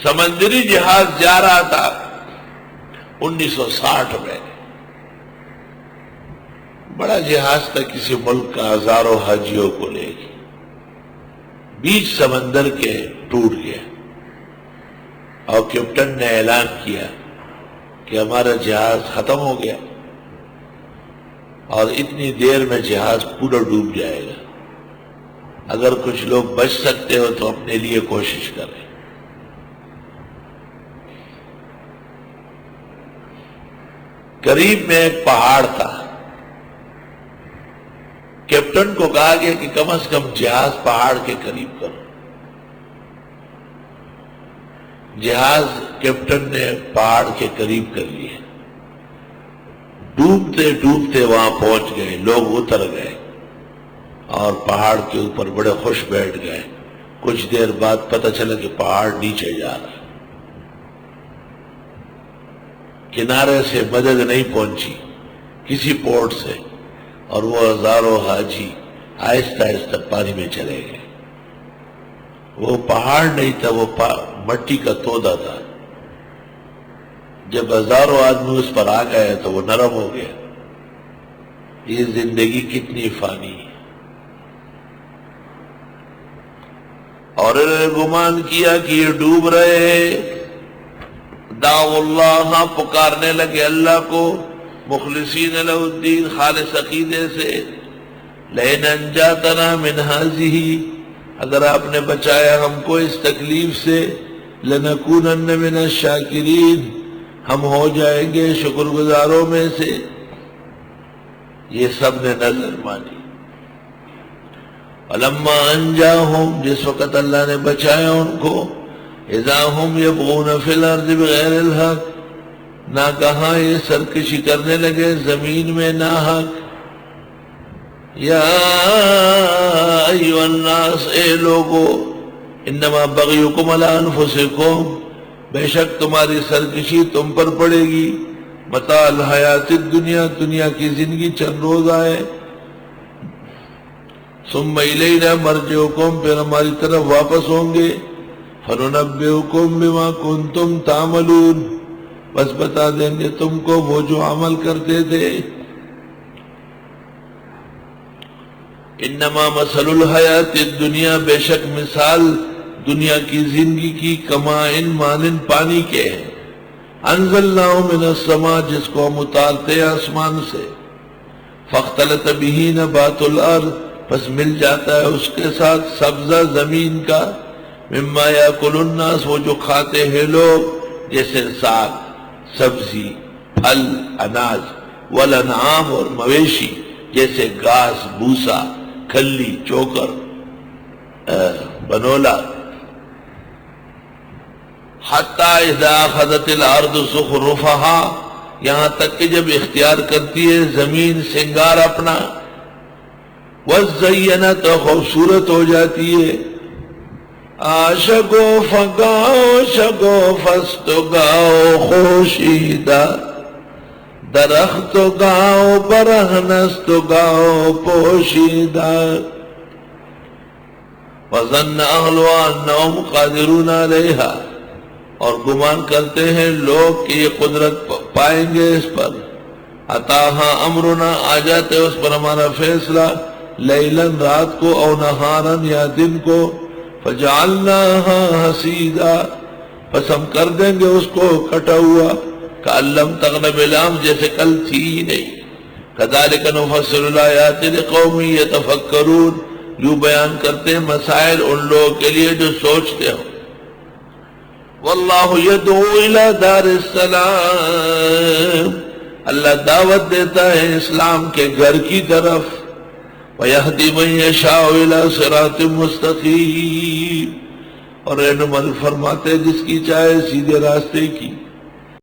سمندری جہاز جا رہا تھا 1960 میں، بڑا جہاز تھا کسی ملک کا، ہزاروں حاجیوں کو لے کے بیچ سمندر کے ٹوٹ گیا، اور کیپٹن نے اعلان کیا کہ ہمارا جہاز ختم ہو گیا اور اتنی دیر میں جہاز پورا ڈوب جائے گا، اگر کچھ لوگ بچ سکتے ہو تو اپنے لیے کوشش کریں۔ قریب میں ایک پہاڑ تھا، کیپٹن کو کہا گیا کہ کم از کم جہاز پہاڑ کے قریب کرو۔ جہاز کیپٹن نے پہاڑ کے قریب کر لیے، ڈوبتے ڈوبتے وہاں پہنچ گئے، لوگ اتر گئے اور پہاڑ کے اوپر بڑے خوش بیٹھ گئے۔ کچھ دیر بعد پتہ چلا کہ پہاڑ نیچے جا رہا ہے، کنارے سے مدد نہیں پہنچی کسی پورٹ سے، اور وہ ہزاروں حاجی آہستہ آہستہ پانی میں چلے گئے۔ وہ پہاڑ نہیں تھا، وہ مٹی کا تودا تھا، جب ہزاروں آدمی اس پر آ گئے تو وہ نرم ہو گیا۔ یہ زندگی کتنی فانی ہے، اور انہوں نے گمان کیا کہ یہ ڈوب رہے ہیں۔ دعو اللہ، پکارنے لگے اللہ کو، مخلصین لہ الدین، خالص عقیدے سے، لئن انجاتنا من ہذہ، اگر آپ نے بچایا ہم کو اس تکلیف سے، لنکونن من الشاکرین، ہم ہو جائیں گے شکر گزاروں میں سے۔ یہ سب نے نظر مانی۔ فلما انجاہم، جس وقت اللہ نے بچایا ان کو، اذا ہم یبغون فی الارض بغیر الحق، نہ کہاں یہ سرکشی کرنے لگے زمین میں ناحق۔ یا ایھا الناس، اے لوگو، انما بغیکم علی انفسکم، بے شک تمہاری سرکشی تم پر پڑے گی، متاع الحیات الدنیا، دنیا کی زندگی چند روز آئے، ثم الینا مرجعکم، پھر ہماری طرف واپس ہوں گے، فننبئکم بما کنتم تعملون، بس بتا دیں گے تم کو وہ جو عمل کرتے تھے۔ انما مثل الحیات الدنیا، بے شک مثال دنیا کی زندگی کی، کمائن مانند پانی کے ہے، انزلناہ من السماء، جس کو ہم اتارتے آسمان سے، فاختلط بہ نبات الارض، پس مل جاتا ہے اس کے ساتھ سبزہ زمین کا، مما یاکل الناس، وہ جو کھاتے ہیں لوگ، جیسے ساگ، سبزی، پھل، اناج، والانعام، اور مویشی، جیسے گھاس، بھوسا، کھلی، چوکر، بنولا، حتی اذا اخذت الارض زخرفہا، یہاں تک کہ جب اختیار کرتی ہے زمین سنگار اپنا، وزینت، خوبصورت ہو جاتی ہے، آشگو فگاؤ شگو فست گاؤ خوشیدہ، درخت گاؤ برہنست گاؤ پوشیدہ، وظن اہلها انہم قادرون علیہا، اور گمان کرتے ہیں لوگ کہ یہ قدرت پائیں گے اس پر، اتاہا امرنا، آ جاتے اس پر ہمارا فیصلہ، لیلاً رات کو، او نہاراً یا دن کو، فجعلناها حسیدا، پس ہم کر دیں گے اس کو کٹا ہوا، کأن لم تغن بالامس، جیسے کل تھی ہی نہیں، کذالک نفصل الآیات لقوم یتفکرون، یوں بیان کرتے ہیں مسائل ان لوگوں کے لیے جو سوچتے ہو۔ واللہ یدعو الی دار السلام، اللہ دعوت دیتا ہے اسلام کے گھر کی طرف، وَيَهْدِي مَن يَشَاءُ إِلَىٰ صِرَاطٍ مُسْتَقِيمٍ، اور رہنمائی فرماتے جس کی چاہے سیدھے راستے کی۔